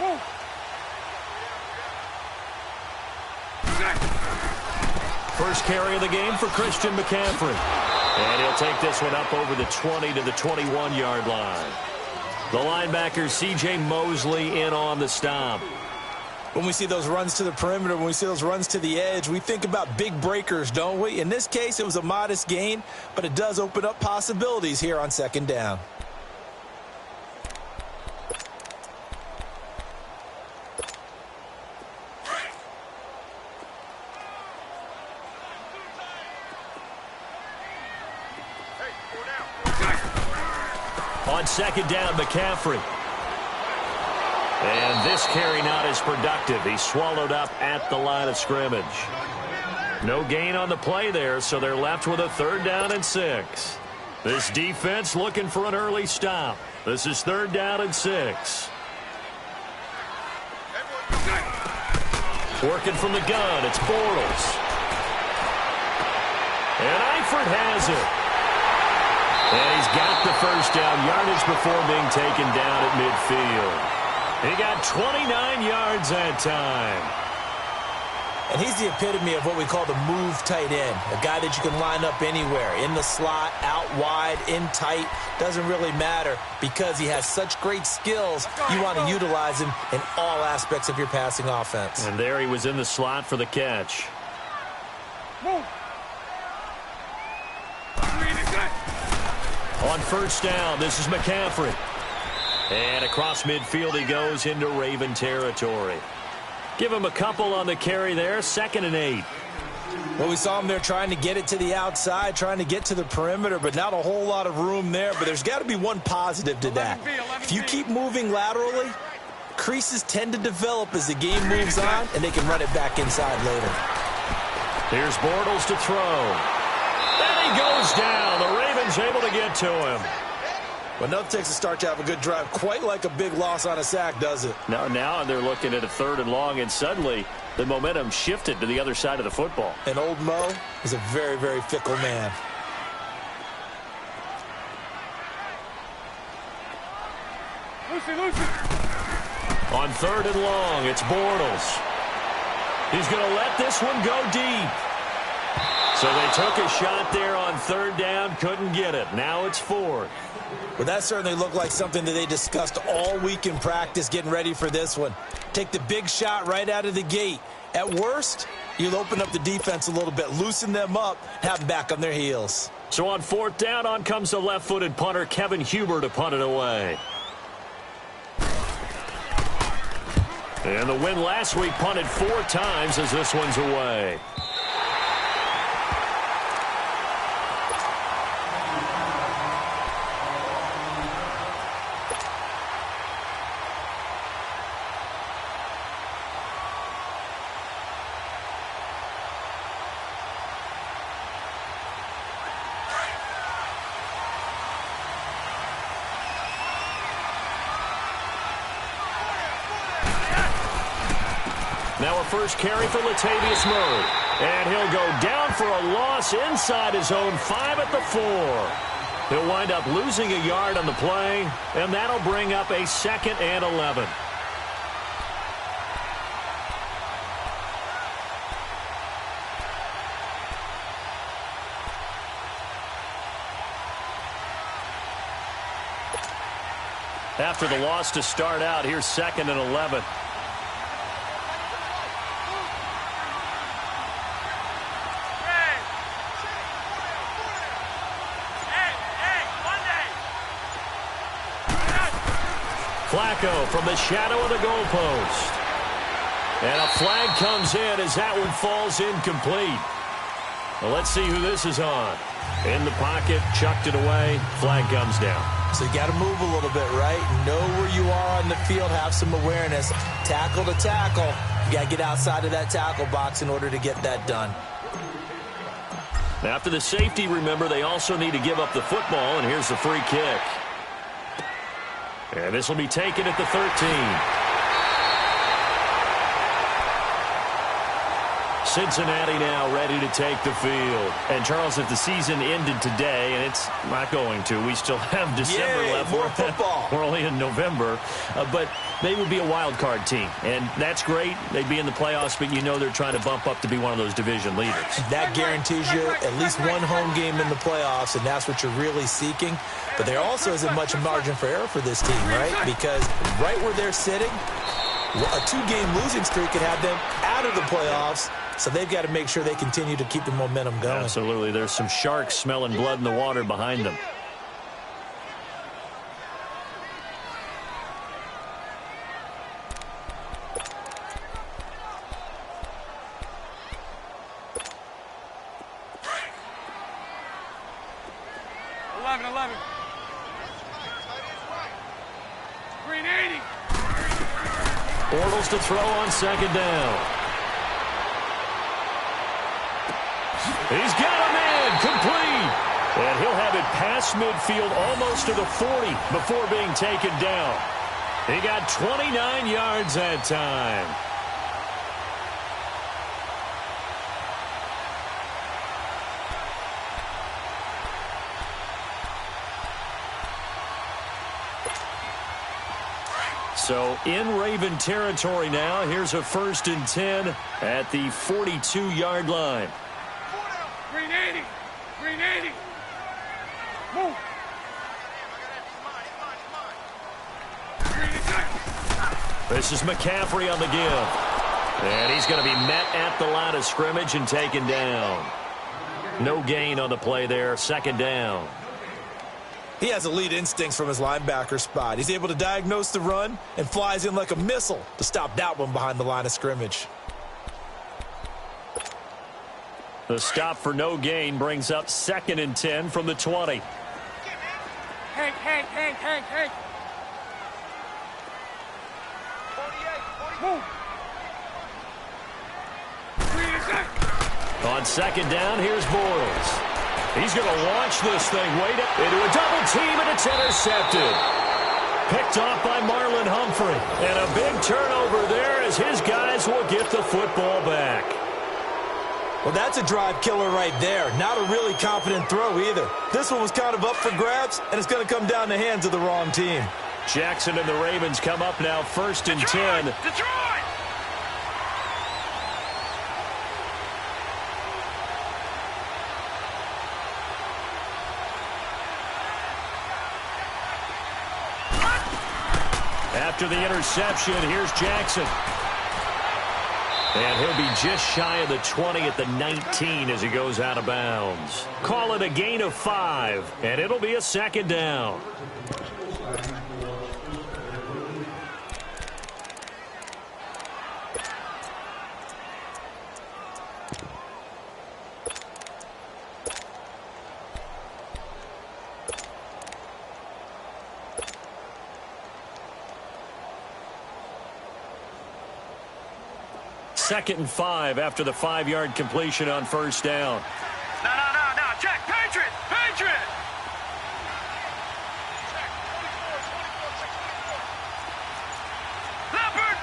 Move. First carry of the game for Christian McCaffrey. And he'll take this one up over the 20 to the 21-yard line. The linebacker, C.J. Mosley, in on the stop. When we see those runs to the perimeter, when we see those runs to the edge, we think about big breakers, don't we? In this case, it was a modest gain, but it does open up possibilities here on second down. On second down, McCaffrey. And this carry not as productive. He's swallowed up at the line of scrimmage. No gain on the play there, so they're left with a 3rd down and 6. This defense looking for an early stop. This is 3rd down and 6. Working from the gun, it's Bortles. And Eifert has it. And he's got the first down, yardage before being taken down at midfield. He got 29 yards that time. And he's the epitome of what we call the move tight end, a guy that you can line up anywhere, in the slot, out wide, in tight, doesn't really matter because he has such great skills. You want to utilize him in all aspects of your passing offense. And there he was in the slot for the catch. Move. On first down, this is McCaffrey. And across midfield he goes into Raven territory. Give him a couple on the carry there, 2nd and 8. Well, we saw him there trying to get it to the outside, trying to get to the perimeter, but not a whole lot of room there. But there's got to be one positive to that. If you keep moving laterally, creases tend to develop as the game moves on, and they can run it back inside later. Here's Bortles to throw. Then he goes down. The Ravens able to get to him. But nothing takes a start to have a good drive, quite like a big loss on a sack, does it? Now they're looking at a 3rd and long, and suddenly the momentum shifted to the other side of the football. And old Mo is a very, very fickle man. Lucy. On 3rd and long, it's Bortles. He's going to let this one go deep. So they took a shot there on 3rd down, couldn't get it. Now it's 4th. Well, that certainly looked like something that they discussed all week in practice getting ready for this one. Take the big shot right out of the gate. At worst, you'll open up the defense a little bit, loosen them up, have them back on their heels. So on 4th down, on comes the left-footed punter, Kevin Huber, to punt it away. And the win last week punted 4 times as this one's away. Now a first carry for Latavius Murray. And he'll go down for a loss inside his own 5 at the 4. He'll wind up losing a yard on the play, and that'll bring up a 2nd and 11. After the loss to start out, here's 2nd and 11. Flacco from the shadow of the goalpost. And a flag comes in as that one falls incomplete. Well, let's see who this is on. In the pocket, chucked it away, flag comes down. So you got to move a little bit, right? Know where you are on the field, have some awareness. Tackle to tackle. You got to get outside of that tackle box in order to get that done. After the safety, remember, they also need to give up the football, and here's the free kick. And this will be taken at the 13. Cincinnati now ready to take the field. And, Charles, if the season ended today, and it's not going to, we still have December left. More football. We're only in November. But they would be a wild card team. And that's great. They'd be in the playoffs, but you know they're trying to bump up to be one of those division leaders. That guarantees you at least one home game in the playoffs, and that's what you're really seeking. But there also isn't much margin for error for this team, right? Because right where they're sitting, a 2-game losing streak could have them out of the playoffs, so they've got to make sure they continue to keep the momentum going. Absolutely. There's some sharks smelling blood in the water behind them. Bortles to throw on second down. He's got a man complete. And he'll have it past midfield almost to the 40 before being taken down. He got 29 yards that time. So in Raven territory now. Here's a 1st and 10 at the 42-yard line. Green 80. Green 80. Move. This is McCaffrey on the give. And he's going to be met at the line of scrimmage and taken down. No gain on the play there. 2nd down. He has elite instincts from his linebacker spot. He's able to diagnose the run and flies in like a missile to stop that one behind the line of scrimmage. The stop for no gain brings up 2nd and 10 from the 20. Hank. 48. Move. On 2nd down, here's Bortles. He's going to launch this thing way down into a double team, and it's intercepted. Picked off by Marlon Humphrey. And a big turnover there as his guys will get the football back. Well, that's a drive killer right there. Not a really confident throw either. This one was kind of up for grabs, and it's going to come down the hands of the wrong team. Jackson and the Ravens come up now 1st and 10. Detroit! After the interception, here's Jackson. And he'll be just shy of the 20 at the 19 as he goes out of bounds. Call it a gain of 5, and it'll be a 2nd down. Second and 5 after the 5-yard completion on 1st down. No. Check. Patriot. Leopard.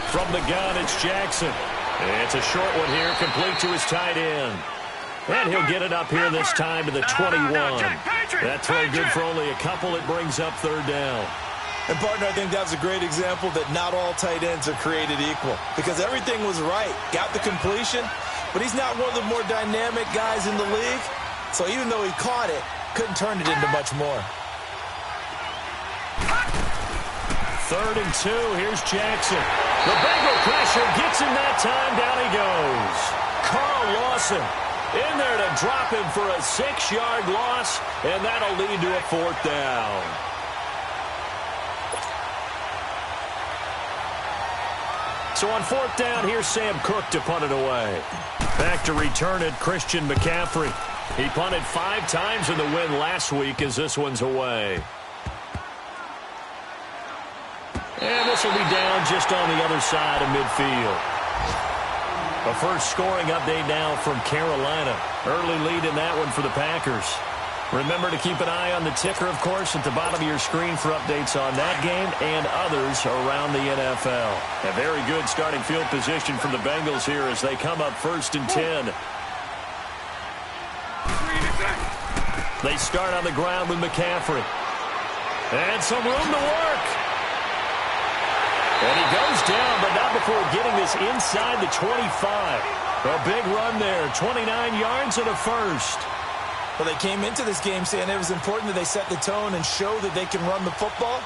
From the gun, it's Jackson. It's a short one here, complete to his tight end. And he'll get it up here this time to the 21. That throw good for only a couple. It brings up 3rd down. And, partner, I think that's a great example that not all tight ends are created equal. Because everything was right. Got the completion, but he's not one of the more dynamic guys in the league. So even though he caught it, couldn't turn it into much more. 3rd and 2. Here's Jackson. The Bengal pressure gets him that time. Down he goes. Carl Lawson in there to drop him for a 6-yard loss, and that'll lead to a 4th down. So on 4th down, here's Sam Cook to punt it away. Back to return it, Christian McCaffrey. He punted 5 times in the win last week as this one's away. And this will be down just on the other side of midfield. A first scoring update now from Carolina. Early lead in that one for the Packers. Remember to keep an eye on the ticker, of course, at the bottom of your screen for updates on that game and others around the NFL. A very good starting field position from the Bengals here as they come up 1st and 10. They start on the ground with McCaffrey. And some room to work. And he goes down, but not before getting this inside the 25. A big run there, 29 yards and a first. Well, they came into this game saying it was important that they set the tone and show that they can run the football.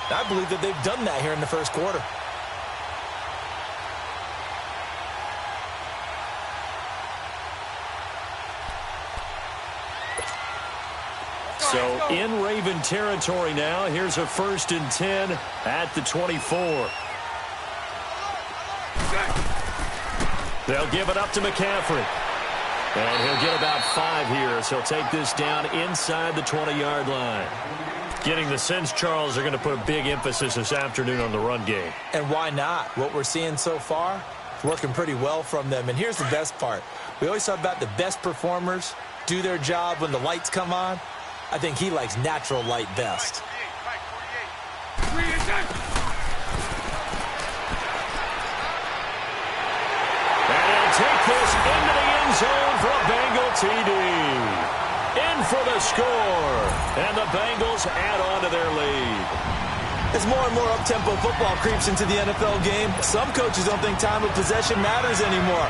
I believe that they've done that here in the first quarter. So in Raven territory now, here's a 1st and 10 at the 24. They'll give it up to McCaffrey. And he'll get about 5 here as he'll take this down inside the 20-yard line. Getting the sense, Charles, they're going to put a big emphasis this afternoon on the run game. And why not? What we're seeing so far is working pretty well from them. And here's the best part. We always talk about the best performers do their job when the lights come on. I think he likes natural light best. Take this into the end zone for a Bengal TD. In for the score. And the Bengals add on to their lead. As more and more up-tempo football creeps into the NFL game, some coaches don't think time of possession matters anymore.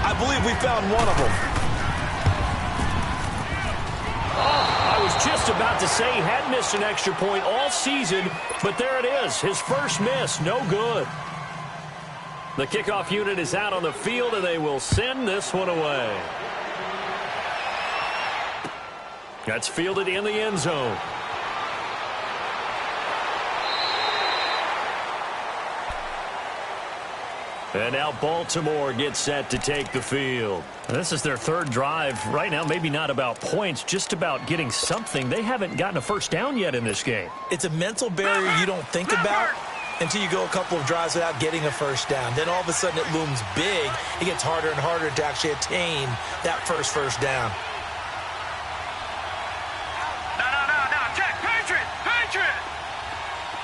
I believe we found one of them. I was just about to say he had missed an extra point all season, but there it is. His first miss, no good. The kickoff unit is out on the field, and they will send this one away. That's fielded in the end zone. And now Baltimore gets set to take the field. This is their 3rd drive. Right now, maybe not about points, just about getting something. They haven't gotten a first down yet in this game. It's a mental barrier you don't think about until you go a couple of drives without getting a first down. Then all of a sudden it looms big. It gets harder and harder to actually attain that first down. No. Check. Patriot.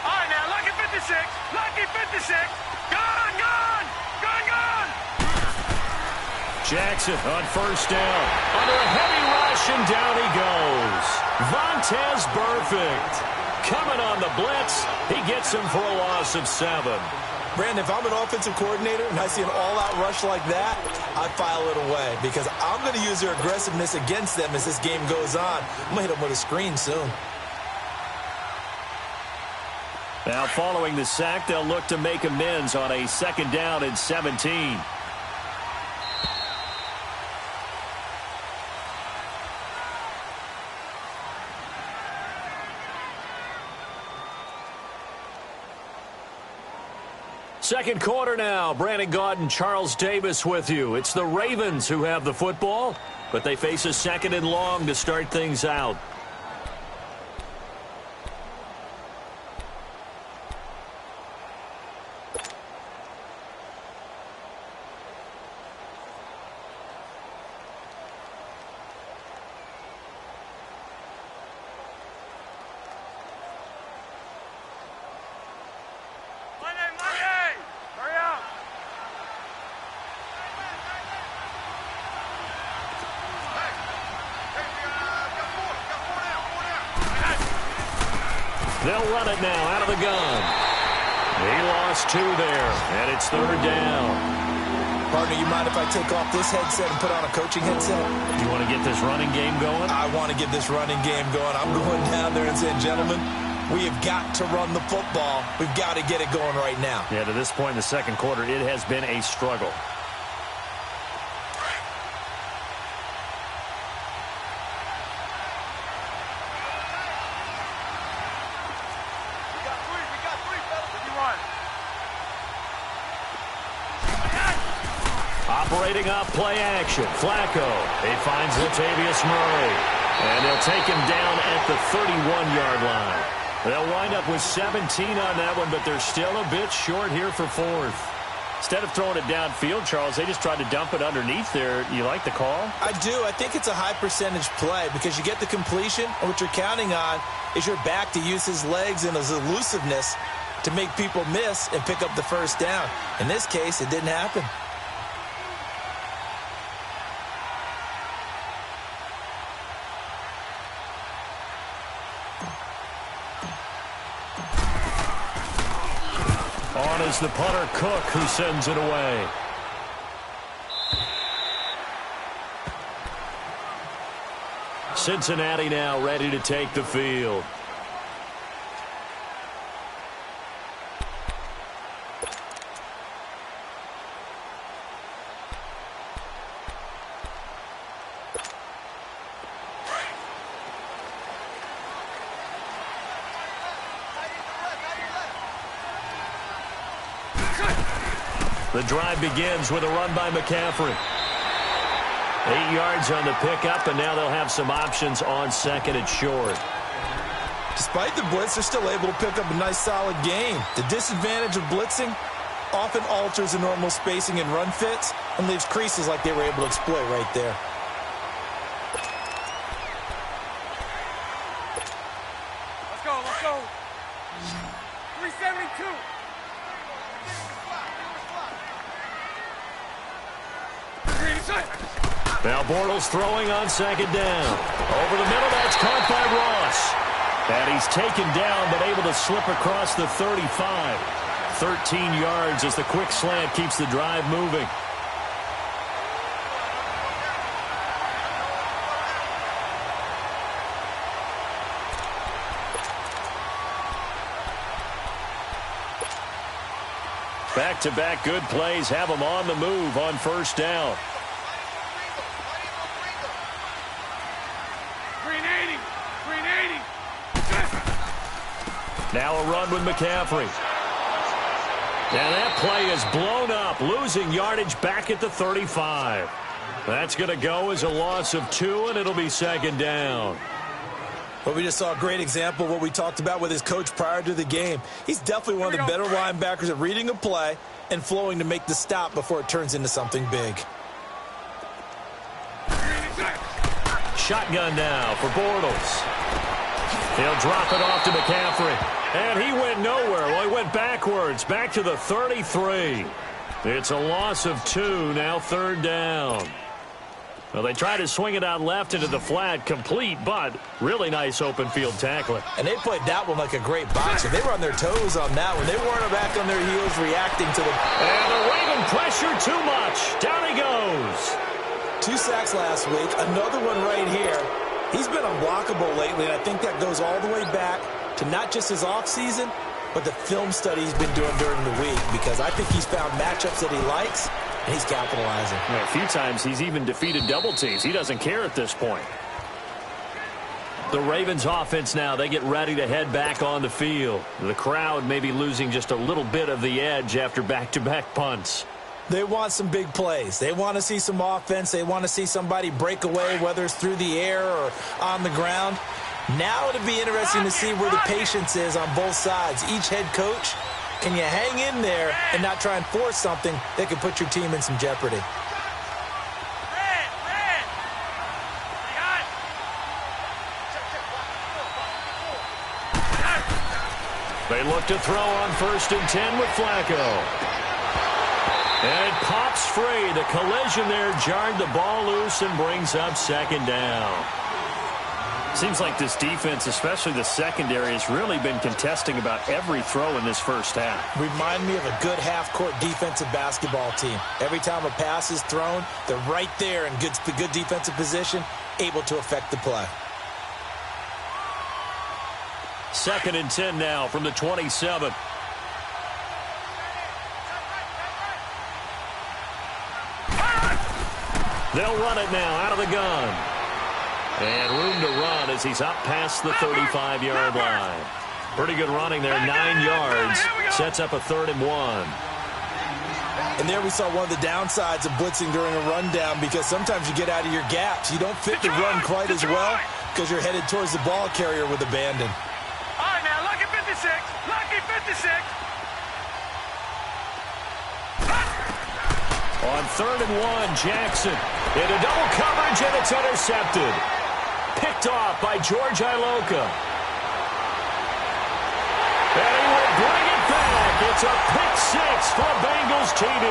All right, now, lucky 56. Lucky 56. Gone. Jackson on first down. Under a heavy rush, and down he goes. Vontaze Burfict coming on the blitz. He gets him for a loss of 7. Brandon, if I'm an offensive coordinator and I see an all-out rush like that, I file it away because I'm going to use their aggressiveness against them as this game goes on. I'm going to hit them with a screen soon. Now, following the sack, they'll look to make amends on a 2nd down and 17. Second quarter now. Brandon Gaudin and Charles Davis with you. It's the Ravens who have the football, but they face a 2nd and long to start things out. They'll run it now out of the gun. He lost 2 there, and it's 3rd down. Partner, you mind if I take off this headset and put on a coaching headset? You want to get this running game going? I want to get this running game going. I'm going down there and saying, gentlemen, we have got to run the football. We've got to get it going right now. Yeah, to this point in the second quarter, it has been a struggle. Operating off play action. Flacco. He finds Latavius Murray. And they'll take him down at the 31-yard line. They'll wind up with 17 on that one, but they're still a bit short here for 4th. Instead of throwing it downfield, Charles, they just tried to dump it underneath there. You like the call? I do. I think it's a high percentage play because you get the completion, and what you're counting on is your back to use his legs and his elusiveness to make people miss and pick up the first down. In this case, it didn't happen. On is the punter, Cook, who sends it away. Cincinnati now ready to take the field. The drive begins with a run by McCaffrey. 8 yards on the pickup, and now they'll have some options on second and short. Despite the blitz, they're still able to pick up a nice, solid gain. The disadvantage of blitzing often alters the normal spacing and run fits and leaves creases like they were able to exploit right there. Let's go, let's go. 372. Now Bortles throwing on second down. Over the middle, that's caught by Ross. And he's taken down, but able to slip across the 35. 13 yards as the quick slant keeps the drive moving. Back-to-back good plays have them on the move on first down. 380. 380. Now a run with McCaffrey. And that play is blown up, losing yardage back at the 35. That's going to go as a loss of 2, and it'll be second down. Well, we just saw a great example of what we talked about with his coach prior to the game. He's definitely one of the better linebackers at reading a play and flowing to make the stop before it turns into something big. Shotgun now for Bortles. He'll drop it off to McCaffrey. And he went nowhere. Well, he went backwards, back to the 33. It's a loss of 2, now third down. Well, they try to swing it out left into the flat, complete, but really nice open field tackling. And they played that one like a great boxer. They were on their toes on that one. They weren't back on their heels reacting to the... And they're waving pressure too much. Down he goes. 2 sacks last week, another one right here. He's been unblockable lately, and I think that goes all the way back to not just his offseason, but the film study he's been doing during the week, because I think he's found matchups that he likes, and he's capitalizing. A few times he's even defeated double teams. He doesn't care at this point. The Ravens offense now, they get ready to head back on the field. The crowd may be losing just a little bit of the edge after back-to-back punts. They want some big plays. They want to see some offense. They want to see somebody break away, whether it's through the air or on the ground. Now it'll be interesting to see where the patience is on both sides. Each head coach, can you hang in there and not try and force something that could put your team in some jeopardy? They look to throw on 1st and 10 with Flacco. And it pops free. The collision there jarred the ball loose and brings up second down. Seems like this defense, especially the secondary, has really been contesting about every throw in this first half. Remind me of a good half-court defensive basketball team. Every time a pass is thrown, they're right there in good defensive position, able to affect the play. 2nd and 10 now from the 27. They'll run it now out of the gun. And room to run as he's up past the 35-yard line. Pretty good running there, 9 yards. Sets up a 3rd and 1. And there we saw one of the downsides of blitzing during a rundown, because sometimes you get out of your gaps. You don't fit the run quite as well because you're headed towards the ball carrier with abandon. All right, now, lucky 56. Lucky 56. On 3rd and 1, Jackson into double coverage, and it's intercepted. Picked off by George Iloka. And he will bring it back. It's a pick six for a Bengals TD.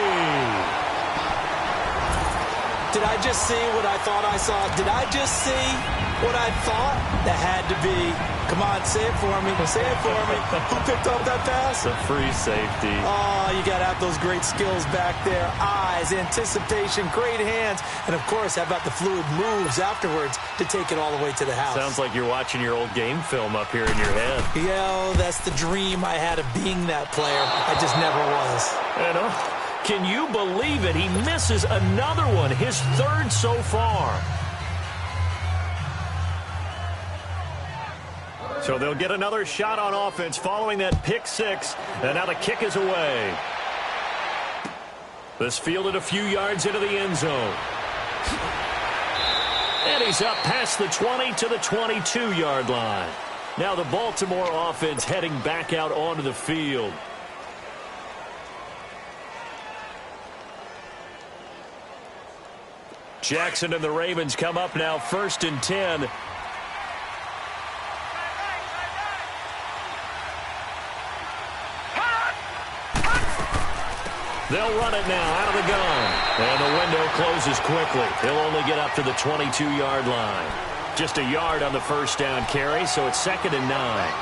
Did I just see what I thought I saw? Did I just see what I thought? That had to be. Come on, say it for me. Say it for me. Who picked up that pass? The free safety. Oh, you got to have those great skills back there. Eyes, anticipation, great hands. And, of course, how about the fluid moves afterwards to take it all the way to the house? Sounds like you're watching your old game film up here in your head. Yo, that's the dream I had of being that player. I just never was. And can you believe it? He misses another one, his 3rd so far. So they'll get another shot on offense following that pick six, and now the kick is away. This fielded a few yards into the end zone. And he's up past the 20 to the 22-yard line. Now the Baltimore offense heading back out onto the field. Jackson and the Ravens come up now 1st and 10. They'll run it now out of the gun. And the window closes quickly. He'll only get up to the 22-yard line. Just a yard on the 1st down carry, so it's 2nd and 9.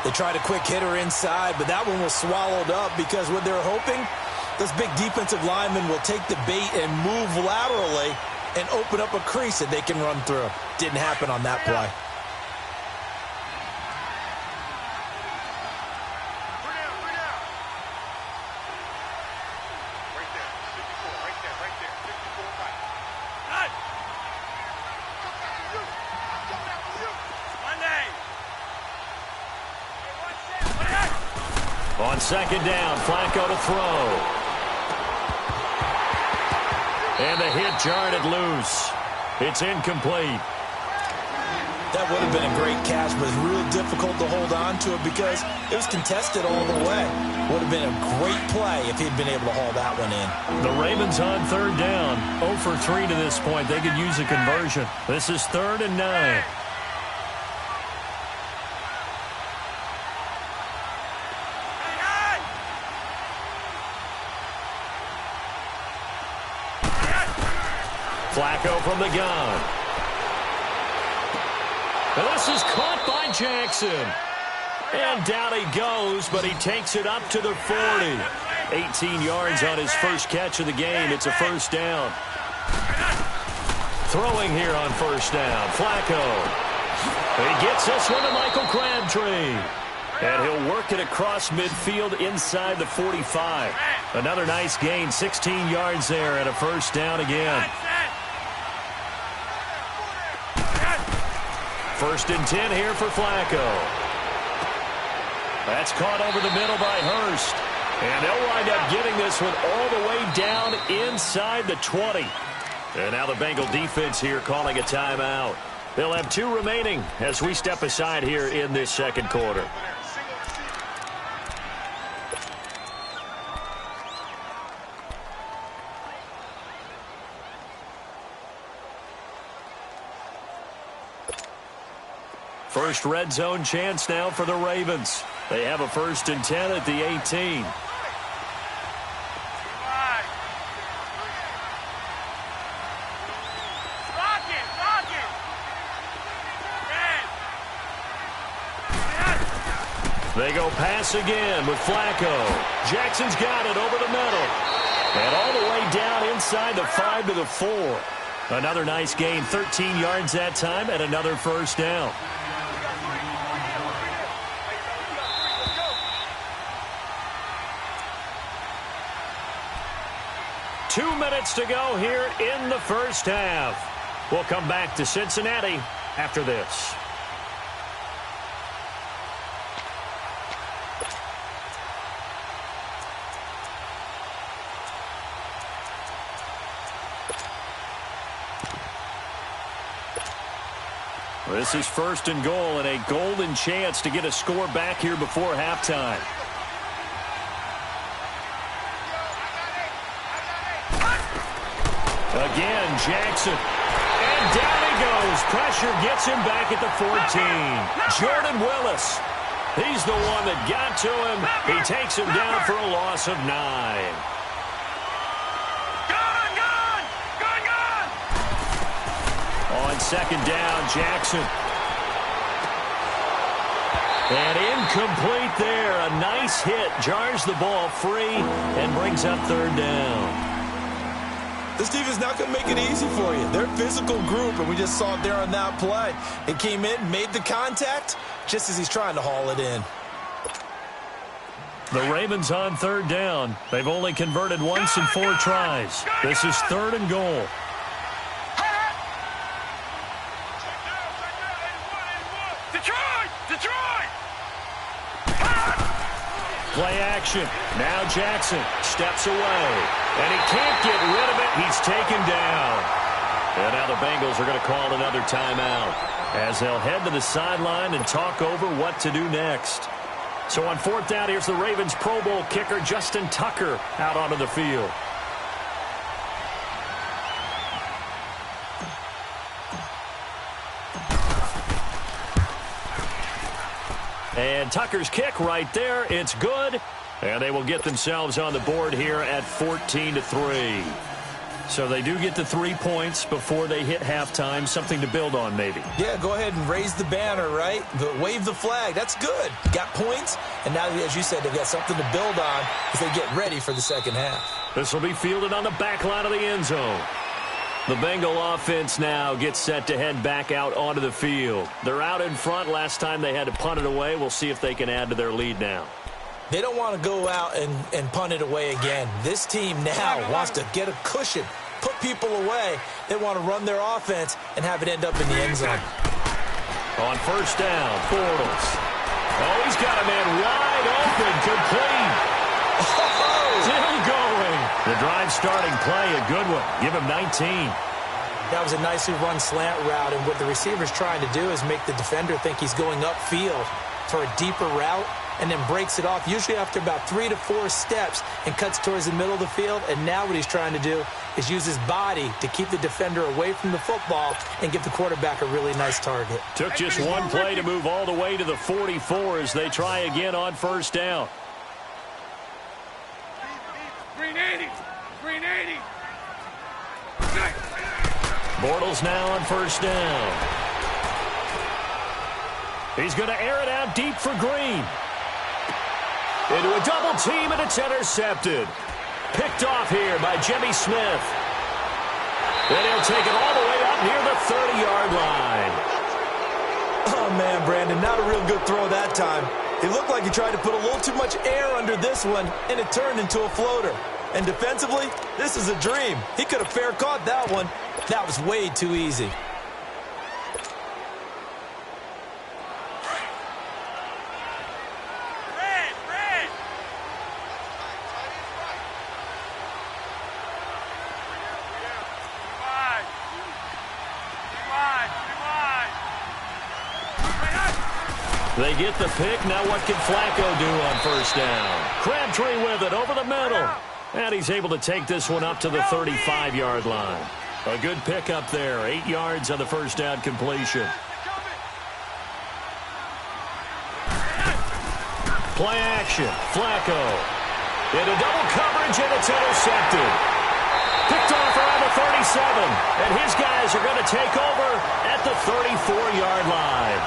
They tried a quick hitter inside, but that one was swallowed up because what they're hoping, this big defensive lineman will take the bait and move laterally and open up a crease that they can run through. Didn't happen on that play. On 2nd down, Flacco to throw. And the hit jarred it loose. It's incomplete. That would have been a great catch, but it's real difficult to hold on to it because it was contested all the way. Would have been a great play if he'd been able to haul that one in. The Ravens on 3rd down. 0 for 3 to this point. They could use a conversion. This is 3rd and 9. Flacco from the gun. And this is caught by Jackson. And down he goes, but he takes it up to the 40. 18 yards on his first catch of the game. It's a 1st down. Throwing here on 1st down. Flacco. He gets this one to Michael Crabtree. And he'll work it across midfield inside the 45. Another nice gain, 16 yards there and a 1st down again. 1st and 10 here for Flacco. That's caught over the middle by Hurst. And they'll wind up getting this one all the way down inside the 20. And now the Bengal defense here calling a timeout. They'll have 2 remaining as we step aside here in this 2nd quarter. First red zone chance now for the Ravens. They have a 1st and 10 at the 18. They go pass again with Flacco. Jackson's got it over the middle. And all the way down inside the 5 to the 4. Another nice gain, 13 yards that time, and another 1st down. Two minutes to go here in the 1st half. We'll come back to Cincinnati after this. This is 1st and goal and a golden chance to get a score back here before halftime. Again, Jackson. And down he goes. Pressure gets him back at the 14. Jordan Willis. He's the one that got to him. He takes him down for a loss of 9. On second down, Jackson. And incomplete there. A nice hit. Jars the ball free and brings up third down. This defense not going to make it easy for you. They're a physical group, and we just saw it there on that play. It came in, made the contact, just as he's trying to haul it in. The Ravens on third down. They've only converted once in 4 tries. This is third and goal. Detroit! Play action. Now Jackson steps away. And he can't get rid of it. He's taken down. And now the Bengals are going to call another timeout as they'll head to the sideline and talk over what to do next. So on fourth down, here's the Ravens Pro Bowl kicker Justin Tucker out onto the field. And Tucker's kick right there. It's good. And they will get themselves on the board here at 14-3. So they do get the 3 points before they hit halftime. Something to build on, maybe. Yeah, go ahead and raise the banner, right? But wave the flag. That's good. Got points. And now, as you said, they've got something to build on as they get ready for the second half. This will be fielded on the back line of the end zone. The Bengal offense now gets set to head back out onto the field. They're out in front. Last time they had to punt it away. We'll see if they can add to their lead now. They don't want to go out and punt it away again. This team now wants to get a cushion, put people away. They want to run their offense and have it end up in the end zone. On first down, Bortles. Oh, he's got a man wide open, complete. Still going. The drive starting play, a good one. Give him 19. That was a nicely run slant route, and what the receiver's trying to do is make the defender think he's going upfield for a deeper route and then breaks it off, usually after about 3 to 4 steps, and cuts towards the middle of the field. And now what he's trying to do is use his body to keep the defender away from the football and give the quarterback a really nice target. Took just one play to move all the way to the 44 as they try again on first down. Green 80. Bortles now on first down. He's going to air it out deep for Green. Into a double team, and it's intercepted. Picked off here by Jimmy Smith. Then he'll take it all the way up near the 30-yard line. Oh, man, Brandon, not a real good throw that time. It looked like he tried to put a little too much air under this one, and it turned into a floater. And defensively, this is a dream. He could have fair caught that one. That was way too easy. They get the pick. Now what can Flacco do on first down? Crabtree with it over the middle. And he's able to take this one up to the 35-yard line. A good pick up there. 8 yards on the first down completion. Play action. Flacco. Into double coverage, and it's intercepted. Picked off around the 37. And his guys are going to take over at the 34-yard line.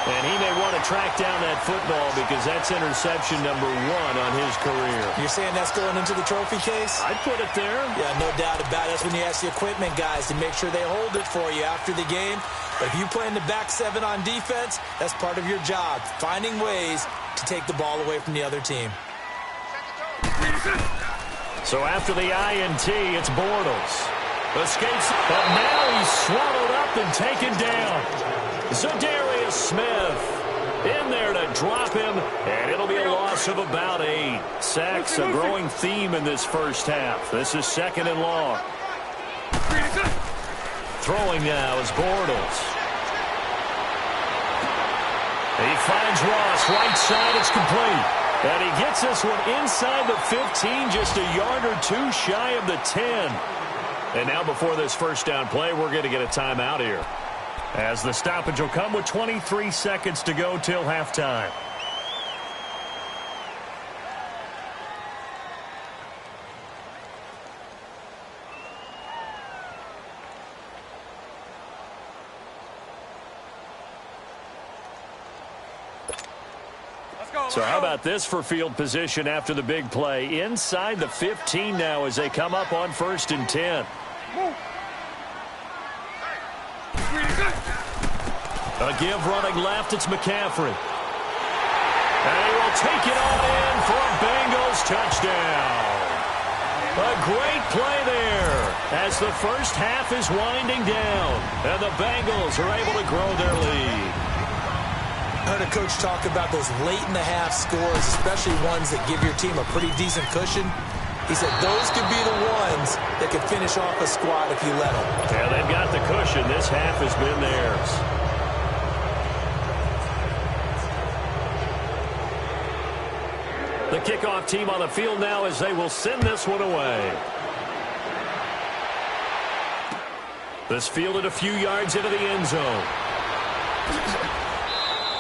And he may want to track down that football because that's interception number 1 on his career. You're saying that's going into the trophy case? I'd put it there. Yeah, no doubt about it. That's when you ask the equipment guys to make sure they hold it for you after the game. But if you play in the back 7 on defense, that's part of your job, finding ways to take the ball away from the other team. So after the INT, it's Bortles. Escapes, but now he's swallowed up and taken down. Zadarius Smith in there to drop him, and it'll be a loss of about 8. Sacks, a growing theme in this first half. This is second and long. Throwing now is Bortles. He finds Ross, right side, it's complete. And he gets this one inside the 15, just a yard or two shy of the 10. And now before this first down play, we're going to get a timeout here, as the stoppage will come with 23 seconds to go till halftime. So how about this for field position after the big play? Inside the 15 now as they come up on 1st and 10. A give running left, it's McCaffrey. And he will take it on in for a Bengals touchdown. A great play there as the first half is winding down. And the Bengals are able to grow their lead. I heard a coach talk about those late-in-the-half scores, especially ones that give your team a pretty decent cushion. He said those could be the ones that could finish off a squad if you let them. Yeah, they've got the cushion. This half has been theirs. The kickoff team on the field now as they will send this one away. This fielded a few yards into the end zone.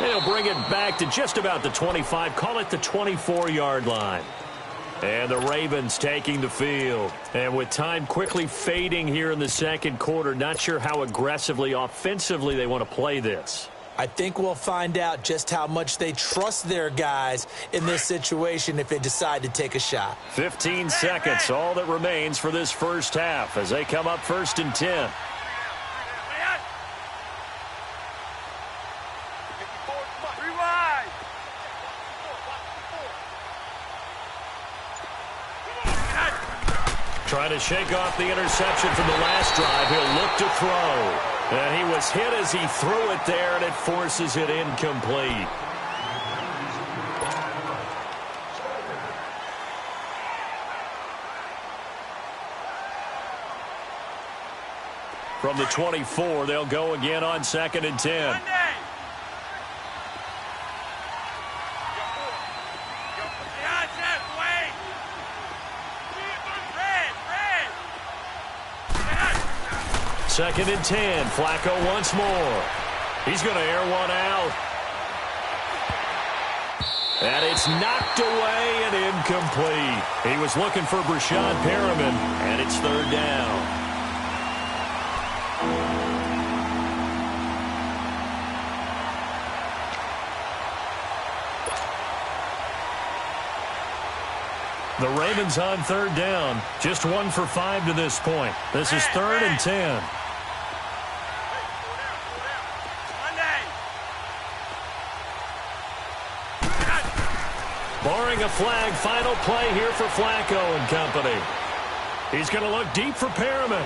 They'll bring it back to just about the 25, call it the 24-yard line. And the Ravens taking the field. And with time quickly fading here in the second quarter, not sure how aggressively, offensively they want to play this. I think we'll find out just how much they trust their guys in this situation if they decide to take a shot. 15 seconds, all that remains for this first half as they come up 1st and 10. Trying to shake off the interception from the last drive. He'll look to throw. And he was hit as he threw it there, and it forces it incomplete. From the 24, they'll go again on 2nd and 10. Second and 10. Flacco once more. He's going to air one out. And it's knocked away and incomplete. He was looking for Brashad Perriman, and it's 3rd down. The Ravens on 3rd down. Just 1 for 5 to this point. This is 3rd and 10. Barring a flag, final play here for Flacco and company. He's going to look deep for Perriman.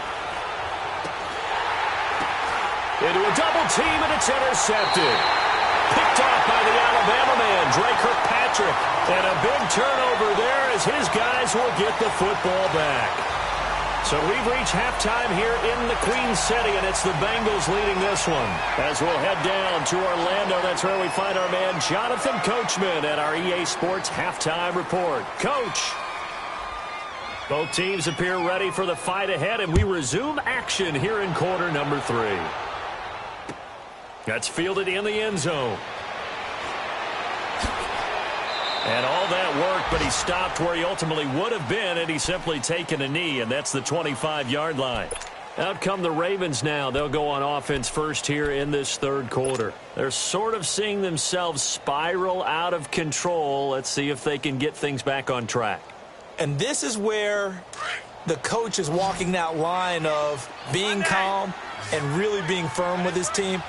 Into a double team, and it's intercepted. Picked off by the Alabama man, Dre Kirkpatrick. And a big turnover there as his guys will get the football back. So we've reached halftime here in the Queen City, and it's the Bengals leading this one. As we'll head down to Orlando, that's where we find our man Jonathan Coachman at our EA Sports Halftime Report. Coach. Both teams appear ready for the fight ahead, and we resume action here in quarter number 3. That's fielded in the end zone. And all that worked, but he stopped where he ultimately would have been, and he's simply taken a knee, and that's the 25-yard line. Out come the Ravens now. They'll go on offense first here in this 3rd quarter. They're sort of seeing themselves spiral out of control. Let's see if they can get things back on track. And this is where the coach is walking that line of being calm and really being firm with his team.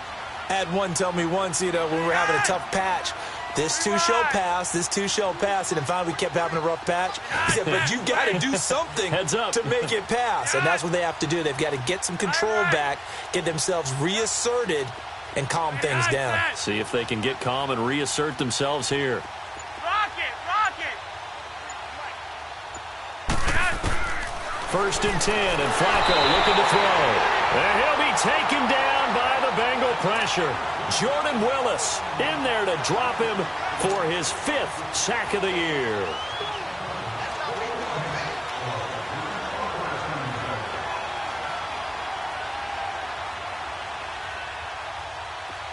I had one tell me once, when we were having a tough patch, this too shall pass, this too shall pass. And then finally we kept having a rough patch. He said, but you got to do something to make it pass. And that's what they have to do. They've got to get some control back, get themselves reasserted, and calm things down. See if they can get calm and reassert themselves here. Rock it! 1st and 10, and Flacco looking to throw. And he'll be taken down by the Bengal pressure. Jordan Willis in there to drop him for his 5th sack of the year.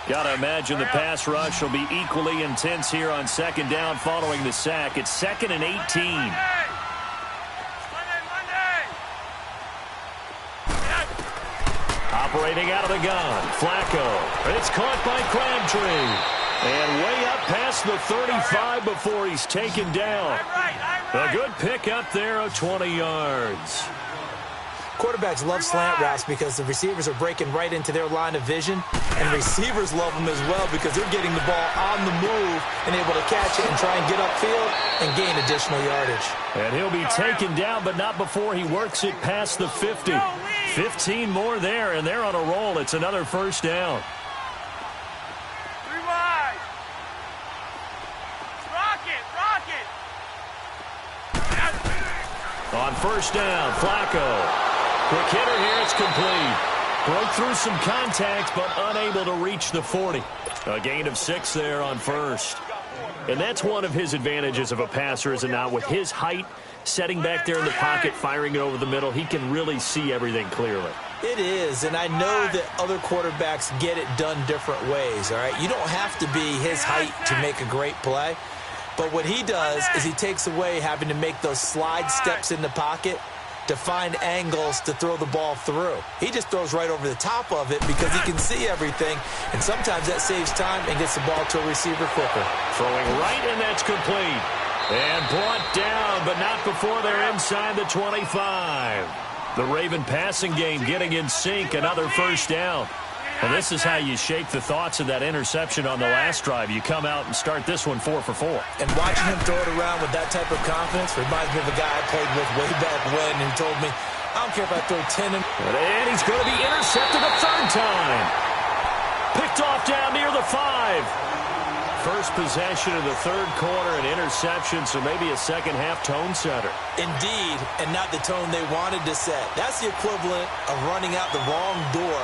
Got to imagine the pass rush will be equally intense here on second down following the sack. It's 2nd and 18. Operating out of the gun, Flacco. It's caught by Crabtree. And way up past the 35 before he's taken down. A good pick up there of 20 yards. Quarterbacks love slant routes because the receivers are breaking right into their line of vision. And receivers love them as well because they're getting the ball on the move and able to catch it and try and get upfield and gain additional yardage. And he'll be taken down, but not before he works it past the 50. 15 more there, and they're on a roll. It's another first down. On first down, Flacco. Quick hitter here, it's complete. Broke through some contact, but unable to reach the 40. A gain of 6 there on first. And that's one of his advantages of a passer, is it not? With his height, setting back there in the pocket, firing it over the middle, he can really see everything clearly. It is, and I know that other quarterbacks get it done different ways, all right? You don't have to be his height to make a great play. But what he does is he takes away having to make those slide steps in the pocket to find angles to throw the ball through. He just throws right over the top of it because he can see everything, and sometimes that saves time and gets the ball to a receiver quicker. Throwing right, and that's complete. And brought down, but not before they're inside the 25. The Raven passing game getting in sync, another first down. And this is how you shape the thoughts of that interception on the last drive. You come out and start this one 4 for 4. And watching him throw it around with that type of confidence reminds me of a guy I played with way back when who told me, I don't care if I throw 10. And he's going to be intercepted a third time. Picked off down near the 5. First possession of the third quarter, an interception, so maybe a second-half tone setter. Indeed, and not the tone they wanted to set. That's the equivalent of running out the wrong door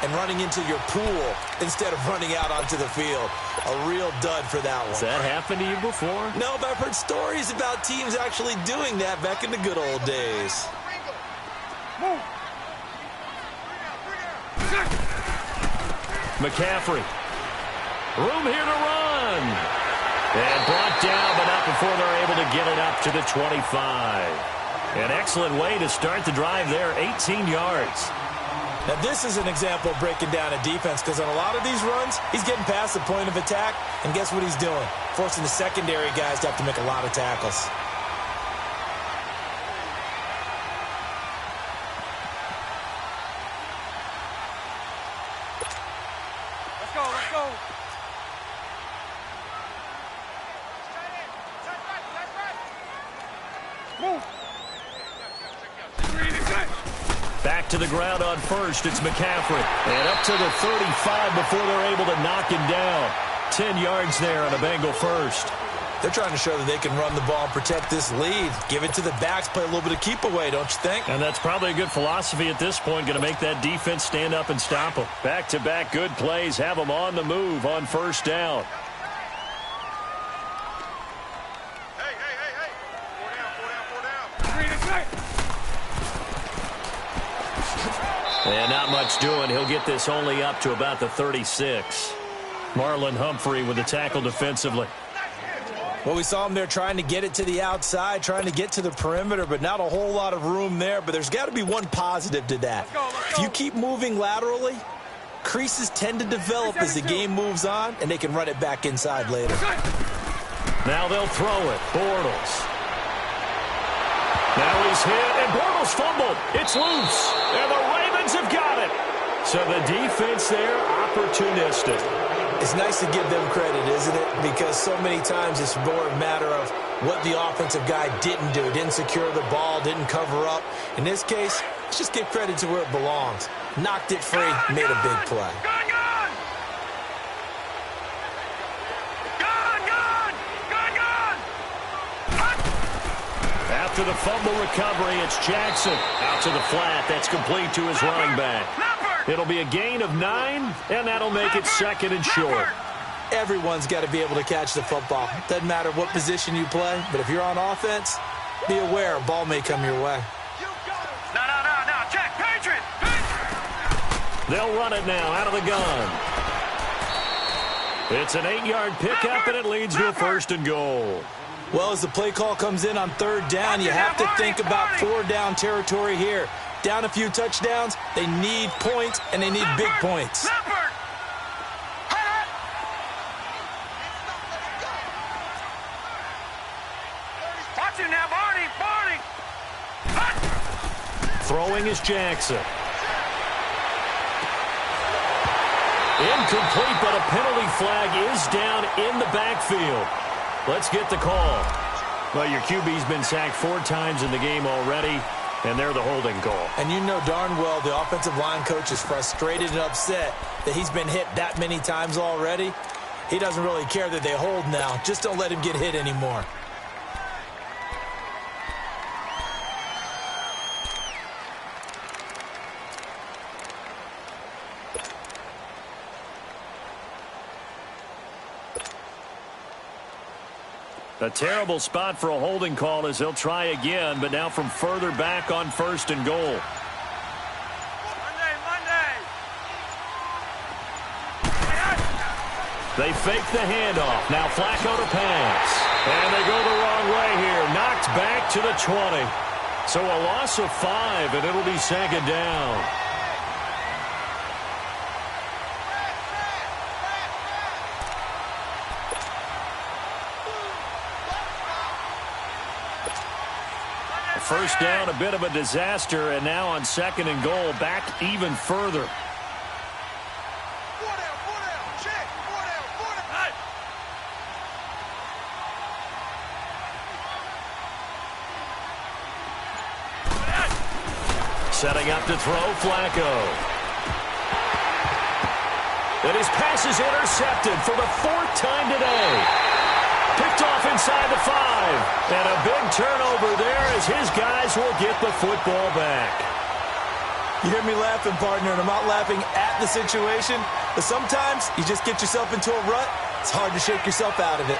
and running into your pool instead of running out onto the field. A real dud for that one. Has that happened to you before? No, but I've heard stories about teams actually doing that back in the good old days. McCaffrey. Room here to run. And brought down, but not before they're able to get it up to the 25. An excellent way to start the drive there, 18 yards. Now, this is an example of breaking down a defense because on a lot of these runs, he's getting past the point of attack, and guess what he's doing? Forcing the secondary guys to have to make a lot of tackles. Let's go, let's go. Move. Back to the ground on first. It's McCaffrey. And up to the 35 before they're able to knock him down. 10 yards there on a Bengal first. They're trying to show that they can run the ball and protect this lead. Give it to the backs, play a little bit of keep away, don't you think? And that's probably a good philosophy at this point. Going to make that defense stand up and stop them. Back-to-back good plays. Have them on the move on first down. And not much doing. He'll get this only up to about the 36. Marlon Humphrey with the tackle defensively. Well, we saw him there trying to get it to the outside, trying to get to the perimeter, but not a whole lot of room there. But there's got to be one positive to that. If you keep moving laterally, creases tend to develop as the game moves on, and they can run it back inside later. Now they'll throw it. Bortles. Now he's hit, and Bortles fumbled. It's loose, and the Ravens have got it. So the defense there, opportunistic. It's nice to give them credit, isn't it? Because so many times it's more a matter of what the offensive guy didn't do. Didn't secure the ball, didn't cover up. In this case, let's just give credit to where it belongs. Knocked it free, made a big play. After the fumble recovery, it's Jackson. Out to the flat. That's complete to his running back. It'll be a gain of 9, and that'll make it second and short. Everyone's got to be able to catch the football. Doesn't matter what position you play, but if you're on offense, be aware a ball may come your way. No, check, Patriot! They'll run it now out of the gun. It's an 8-yard pickup, and it leads to a 1st and goal. Well, as the play call comes in on 3rd down, you have to think about 4-down territory here. Down a few touchdowns, they need points, and they need big points. Watch him now, Barney! Throwing is Jackson. Incomplete, but a penalty flag is down in the backfield. Let's get the call. Well, your QB's been sacked 4 times in the game already, and they're the holding call. And you know darn well the offensive line coach is frustrated and upset that he's been hit that many times already. He doesn't really care that they hold now. Just don't let him get hit anymore. A terrible spot for a holding call as they'll try again, but now from further back on 1st and goal. Monday! They fake the handoff. Now Flacco to pass. And they go the wrong way here. Knocked back to the 20. So a loss of 5, and it'll be 2nd down. First down, a bit of a disaster, and now on 2nd and goal, back even further. Setting up to throw, Flacco. And his pass is intercepted for the 4th time today. Picked off inside the 5. And a big turnover there as his guys will get the football back. You hear me laughing, partner, and I'm not laughing at the situation, but sometimes you just get yourself into a rut. It's hard to shake yourself out of it.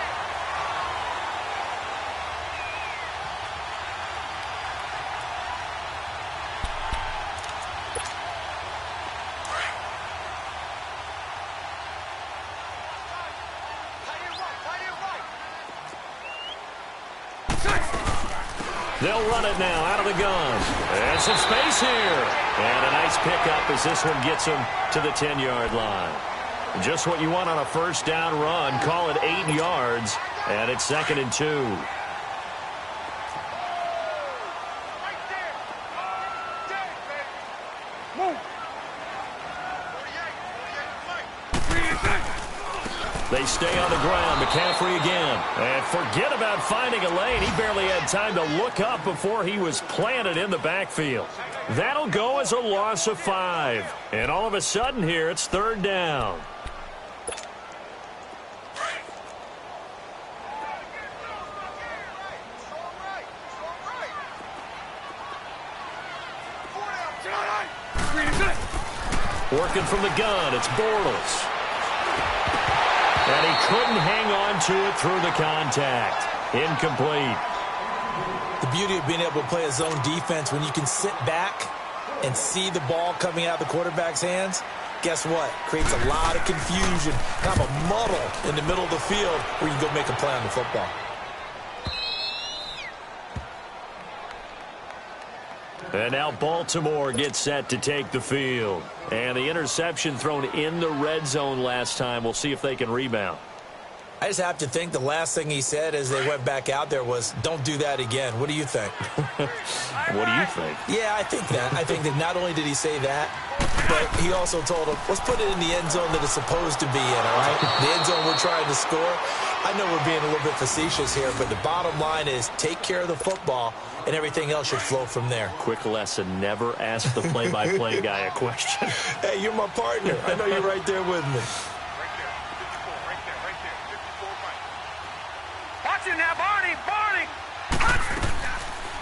They'll run it now out of the gun. And some space here. And a nice pickup as this one gets them to the 10-yard line. Just what you want on a 1st down run. Call it 8 yards. And it's 2nd and 2. They stay on the ground. McCaffrey again. And forget about finding a lane. He barely had time to look up before he was planted in the backfield. That'll go as a loss of 5. And all of a sudden here, it's 3rd down. Working from the gun, it's Bortles. And he couldn't hang on to it through the contact. Incomplete. The beauty of being able to play a zone defense when you can sit back and see the ball coming out of the quarterback's hands, guess what? Creates a lot of confusion, kind of a muddle in the middle of the field where you can go make a play on the football. And now Baltimore gets set to take the field. And the interception thrown in the red zone last time. We'll see if they can rebound. I just have to think the last thing he said as they went back out there was, don't do that again. What do you think? What do you think? Yeah, I think that. I think that not only did he say that, but he also told him, let's put it in the end zone that it's supposed to be in, all right? The end zone we're trying to score. I know we're being a little bit facetious here, but the bottom line is take care of the football, and everything else should flow from there. Quick lesson, never ask the play-by-play guy a question. Hey, you're my partner. I know you're right there with me. Watch him now, Barney!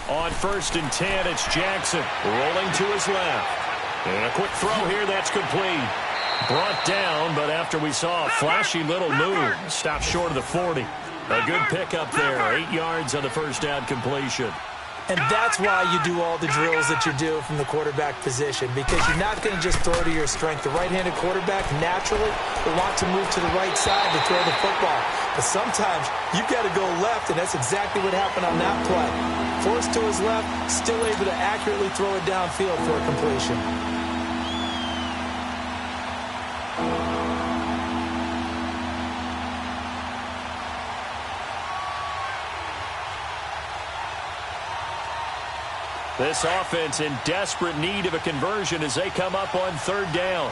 On 1st and 10, it's Jackson rolling to his left. And a quick throw here, that's complete. Brought down, but after we saw a flashy little move, stopped short of the 40. A good pickup there, 8 yards on the 1st down completion. And that's why you do all the drills that you do from the quarterback position, because you're not going to just throw to your strength. The right-handed quarterback naturally will want to move to the right side to throw the football. But sometimes you've got to go left, and that's exactly what happened on that play. Forced to his left, still able to accurately throw it downfield for a completion. This offense in desperate need of a conversion as they come up on third down.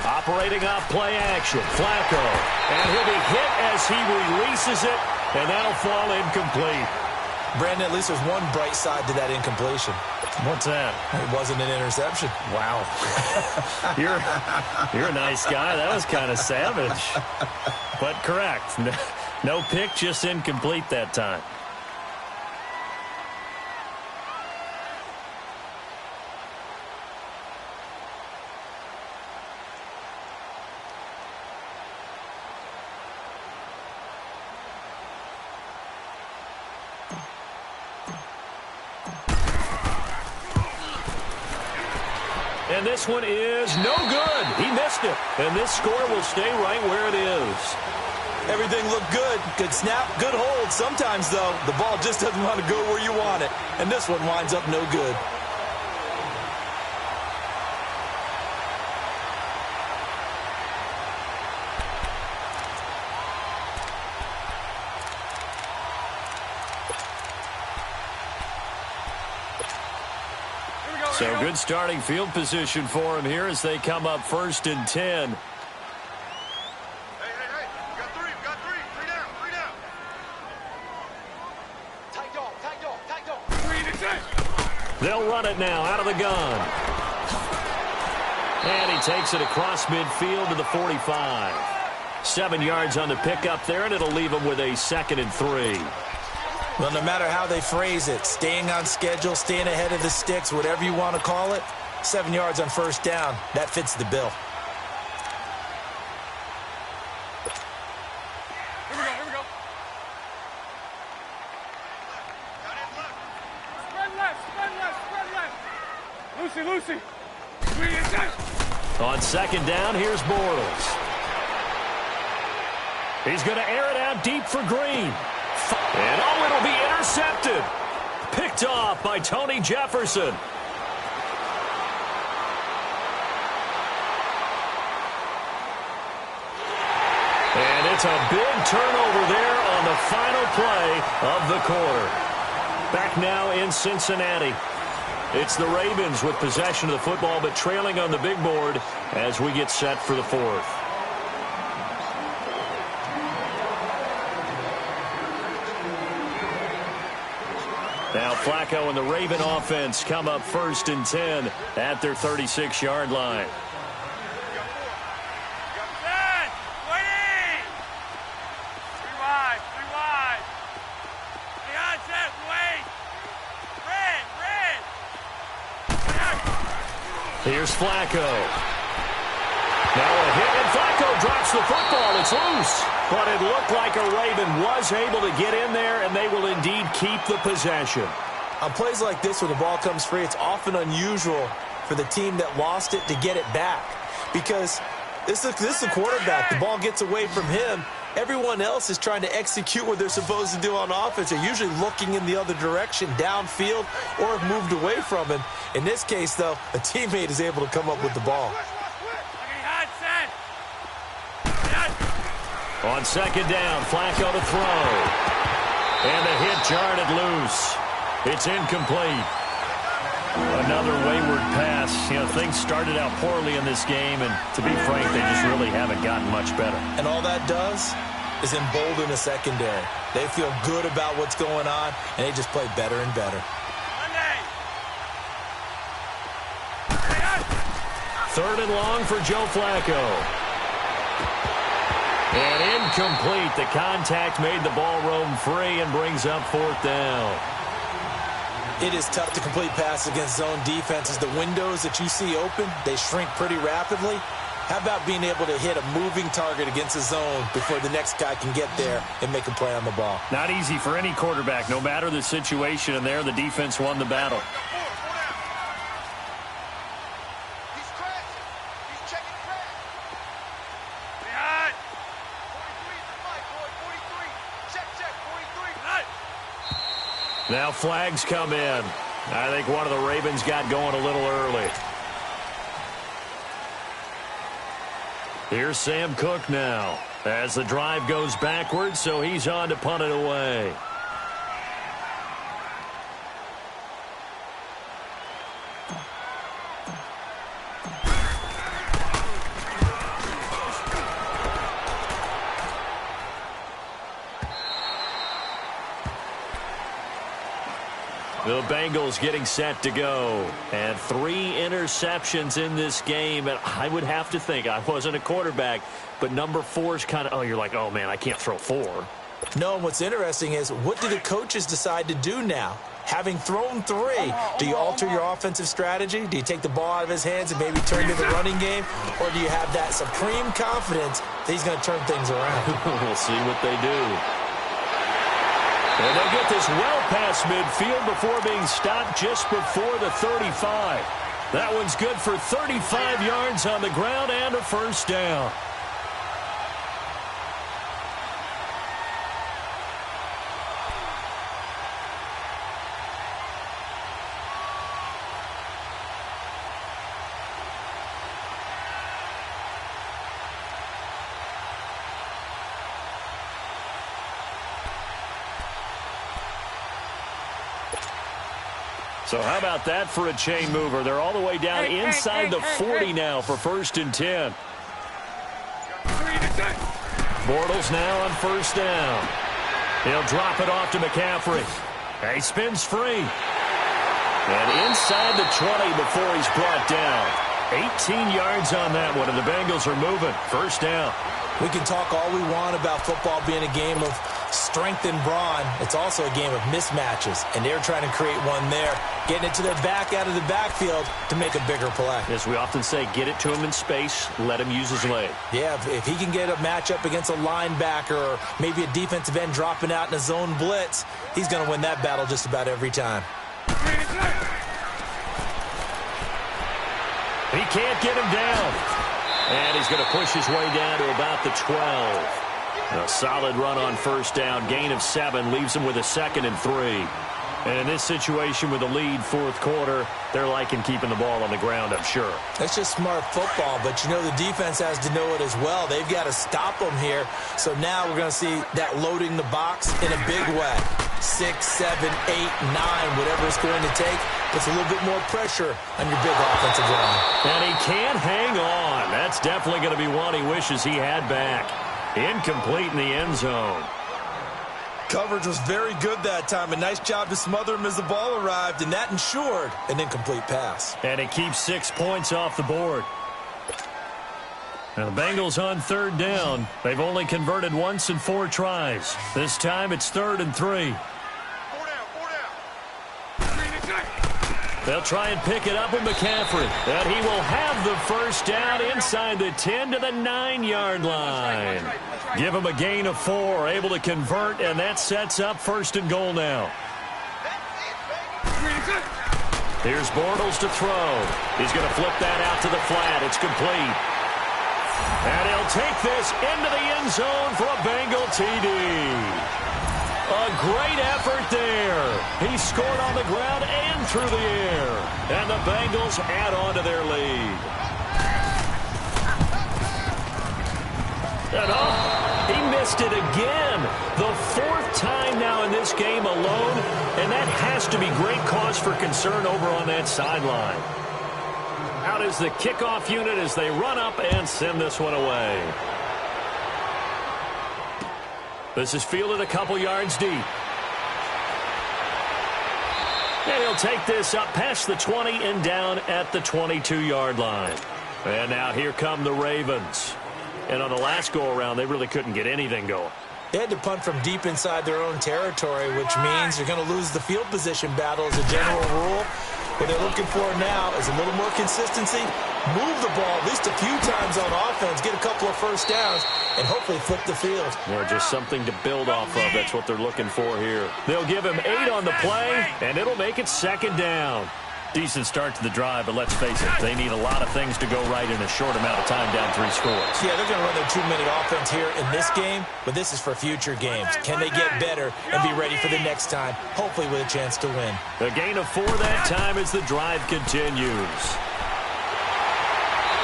Operating off play action, Flacco. And he'll be hit as he releases it, and that'll fall incomplete. Brandon, at least there's one bright side to that incompletion. What's that? It wasn't an interception. Wow. You're a nice guy. That was kind of savage. But correct. No pick, just incomplete that time. And this one is no good. He missed it. And this score will stay right where it is. Everything looked good. Good snap, good hold. Sometimes, though, the ball just doesn't want to go where you want it. And this one winds up no good. So good starting field position for him here as they come up 1st and 10. Hey, we got three. Three down. Tight dog. They'll run it now out of the gun. And he takes it across midfield to the 45. 7 yards on the pickup there, and it'll leave him with a 2nd and 3. Well, no matter how they phrase it, staying on schedule, staying ahead of the sticks, whatever you want to call it, 7 yards on 1st down, that fits the bill. Here we go. Spread left. Lucy. On 2nd down, here's Bortles. He's going to air it out deep for Green. And it'll be intercepted. Picked off by Tony Jefferson. And it's a big turnover there on the final play of the quarter. Back now in Cincinnati. It's the Ravens with possession of the football, but trailing on the big board as we get set for the 4th. Now Flacco and the Raven offense come up 1st and 10 at their 36-yard line. Here's Flacco. Now a hit, and Flacco drops the football. It's loose. But it looked like a Raven was able to get in there, and they will indeed keep the possession. On plays like this, when the ball comes free, it's often unusual for the team that lost it to get it back. Because this is a quarterback. The ball gets away from him. Everyone else is trying to execute what they're supposed to do on offense. They're usually looking in the other direction, downfield, or have moved away from him. In this case, though, a teammate is able to come up with the ball. On 2nd down, Flacco to throw. And the hit jarred it loose. It's incomplete. Another wayward pass. You know, things started out poorly in this game, and to be frank, they just really haven't gotten much better. And all that does is embolden the secondary. They feel good about what's going on, and they just play better and better. 3rd and long for Joe Flacco. And Incomplete. The contact made the ball roam free and brings up 4th down. It is tough to complete passes against zone defenses. The windows that you see open, they shrink pretty rapidly. How about being able to hit a moving target against a zone before the next guy can get there and make a play on the ball? Not easy for any quarterback, no matter the situation, and there the defense won the battle. He's crashing. He's checking crash. Behind. 43 is the fight, boy. 43. Check, 43. Behind. Now flags come in. I think one of the Ravens got going a little early. Here's Sam Cook now as the drive goes backwards, so he's on to punt it away. The Bengals getting set to go. And 3 interceptions in this game. And I would have to think, I wasn't a quarterback, but number 4 is kind of, oh, you're like, oh, man, I can't throw 4. No, what's interesting is what do the coaches decide to do now? Having thrown 3, do you alter your offensive strategy? Do you take the ball out of his hands and maybe turn to the running game? Or do you have that supreme confidence that he's going to turn things around? We'll see what they do. And they'll get this well past midfield before being stopped just before the 35. That one's good for 35 yards on the ground and a 1st down. So how about that for a chain mover? They're all the way down inside the 40 now for 1st and 10. Bortles now on 1st down. He'll drop it off to McCaffrey. He spins free. And inside the 20 before he's brought down. 18 yards on that one, and the Bengals are moving. 1st down. We can talk all we want about football being a game of strength and brawn. It's also a game of mismatches, and they're trying to create one there, getting it to their back out of the backfield to make a bigger play. As we often say, get it to him in space, let him use his leg. Yeah, if he can get a matchup against a linebacker or maybe a defensive end dropping out in a zone blitz, he's going to win that battle just about every time. He can't get him down. And he's going to push his way down to about the 12. A solid run on 1st down. Gain of 7 leaves him with a 2nd and 3. And in this situation with a lead 4th quarter, they're liking keeping the ball on the ground, I'm sure. That's just smart football, but you know the defense has to know it as well. They've got to stop them here. So now we're going to see that loading the box in a big way. 6, 7, 8, 9, whatever it's going to take. Puts a little bit more pressure on your big offensive line. And he can't hang on. That's definitely going to be one he wishes he had back. Incomplete in the end zone. Coverage was very good that time. A nice job to smother him as the ball arrived, and that ensured an incomplete pass. And it keeps 6 points off the board. Now the Bengals on 3rd down. They've only converted once in 4 tries. This time it's 3rd and 3. 4 down, 4 down. They'll try and pick it up with McCaffrey. And he will have the 1st down inside the 10 to the 9-yard line. Give him a gain of 4, able to convert, and that sets up 1st and goal now. Here's Bortles to throw. He's going to flip that out to the flat. It's complete. And he'll take this into the end zone for a Bengal TD. A great effort there. He scored on the ground and through the air. And the Bengals add on to their lead. And he missed it again. The 4th time now in this game alone. And that has to be great cause for concern over on that sideline. Out is the kickoff unit as they run up and send this one away. This is fielded a couple yards deep. And he'll take this up past the 20 and down at the 22-yard line. And now here come the Ravens. And on the last go-around, they really couldn't get anything going. They had to punt from deep inside their own territory, which means you're going to lose the field position battle as a general rule. What they're looking for now is a little more consistency, move the ball at least a few times on offense, get a couple of first downs, and hopefully flip the field. Or just something to build off of. That's what they're looking for here. They'll give him 8 on the play, and it'll make it 2nd down. Decent start to the drive, but let's face it, they need a lot of things to go right in a short amount of time, down 3 scores. Yeah, they're going to run their 2-minute offense here in this game, but this is for future games. Can they get better and be ready for the next time, hopefully with a chance to win? A gain of 4 that time as the drive continues.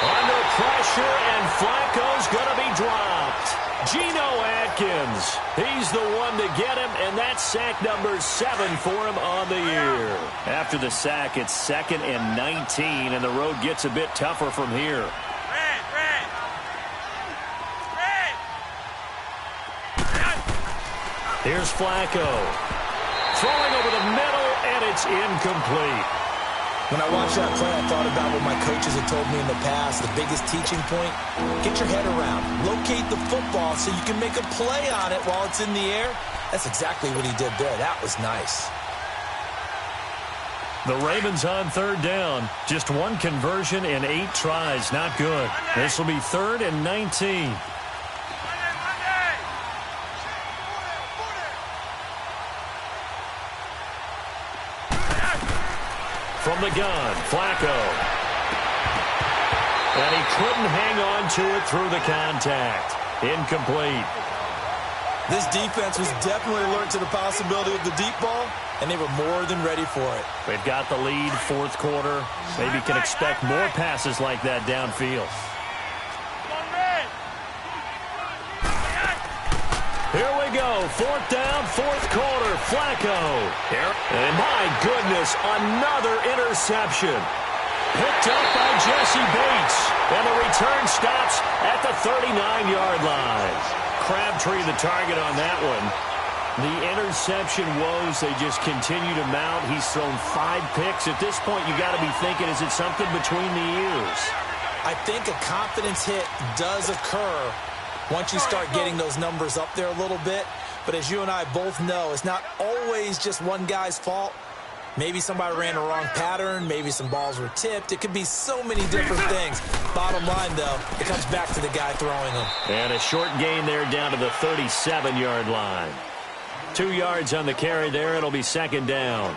Under pressure, and Flacco's going to be dropped. Geno Atkins, he's the one to get him, and that's sack number 7 for him on the year. After the sack, it's 2nd and 19, and the road gets a bit tougher from here. Here's Flacco. Throwing over the middle, and it's incomplete. When I watched that play, I thought about what my coaches had told me in the past. The biggest teaching point, get your head around. Locate the football so you can make a play on it while it's in the air. That's exactly what he did there. That was nice. The Ravens on 3rd down. Just 1 conversion in 8 tries. Not good. This will be 3rd and 19. From the gun, Flacco. And he couldn't hang on to it through the contact. Incomplete. This defense was definitely alert to the possibility of the deep ball, and they were more than ready for it. They've got the lead, 4th quarter. Maybe can expect more passes like that downfield. Here we go. 4th down, 4th quarter. Flacco. And my goodness, another interception. Picked up by Jesse Bates. And the return stops at the 39-yard line. Crabtree the target on that one. The interception woes, they just continue to mount. He's thrown 5 picks. At this point, you got to be thinking, is it something between the ears? I think a confidence hit does occur once you start getting those numbers up there a little bit. But as you and I both know, it's not always just one guy's fault. Maybe somebody ran a wrong pattern. Maybe some balls were tipped. It could be so many different things. Bottom line, though, it comes back to the guy throwing them. And a short gain there down to the 37-yard line. 2 yards on the carry there. It'll be 2nd down.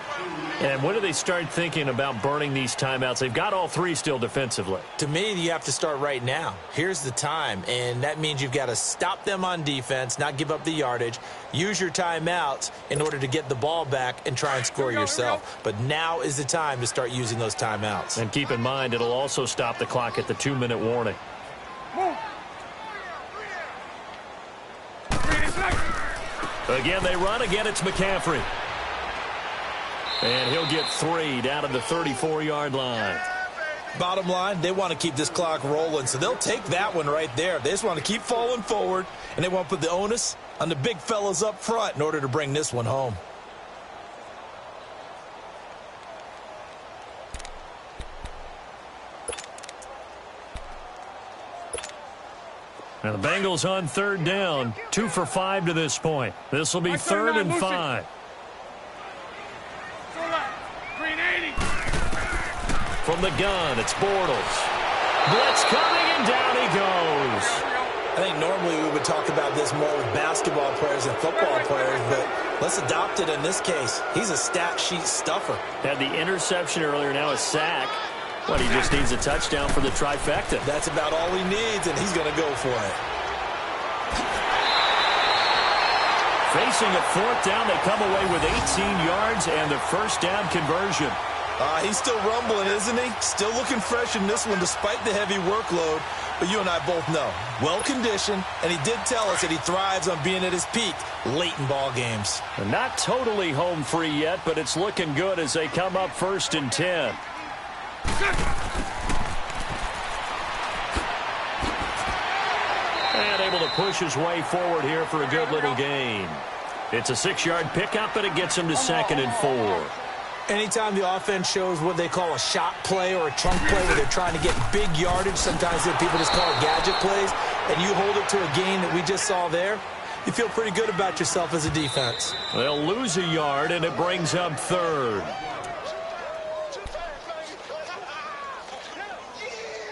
And when do they start thinking about burning these timeouts? They've got all 3 still defensively. To me, you have to start right now. Here's the time, and that means you've got to stop them on defense, not give up the yardage, use your timeouts in order to get the ball back and try and score yourself. But now is the time to start using those timeouts. And keep in mind, it'll also stop the clock at the 2-minute warning. Again, they run. Again, it's McCaffrey. And he'll get 3 down to the 34-yard line. Bottom line, they want to keep this clock rolling, so they'll take that one right there. They just want to keep falling forward, and they want to put the onus on the big fellas up front in order to bring this one home. Now the Bengals on 3rd down, 2 for 5 to this point. This will be 3rd and 5. From the gun, it's Bortles. Blitz coming, and down he goes. I think normally we would talk about this more with basketball players and football players, but let's adopt it in this case. He's a stat sheet stuffer. Had the interception earlier, now a sack. But he just needs a touchdown for the trifecta. That's about all he needs, and he's going to go for it. Facing a 4th down, they come away with 18 yards and the 1st down conversion. He's still rumbling, isn't he? Still looking fresh in this one despite the heavy workload. But you and I both know, well-conditioned, and he did tell us that he thrives on being at his peak late in ball games. And not totally home free yet, but it's looking good as they come up 1st and 10. And able to push his way forward here for a good little gain. It's a 6-yard pickup, but it gets him to 2nd and 4. Anytime the offense shows what they call a shot play or a chunk play where they're trying to get big yardage, sometimes people just call it gadget plays, and you hold it to a gain that we just saw there, you feel pretty good about yourself as a defense. They'll lose a yard, and it brings up third.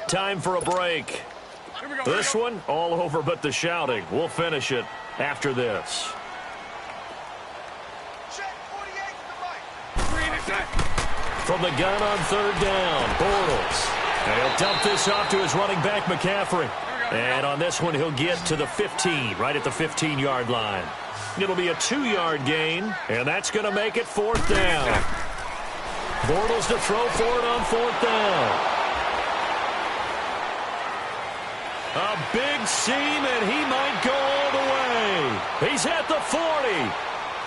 Time for a break. This one, all over but the shouting. We'll finish it after this. From the gun on third down, Bortles. And he'll dump this off to his running back, McCaffrey. And on this one, he'll get to the 15, right at the 15-yard line. It'll be a 2-yard gain, and that's going to make it fourth down. Bortles to throw for it on fourth down. A big seam, and he might go all the way. He's at the 40,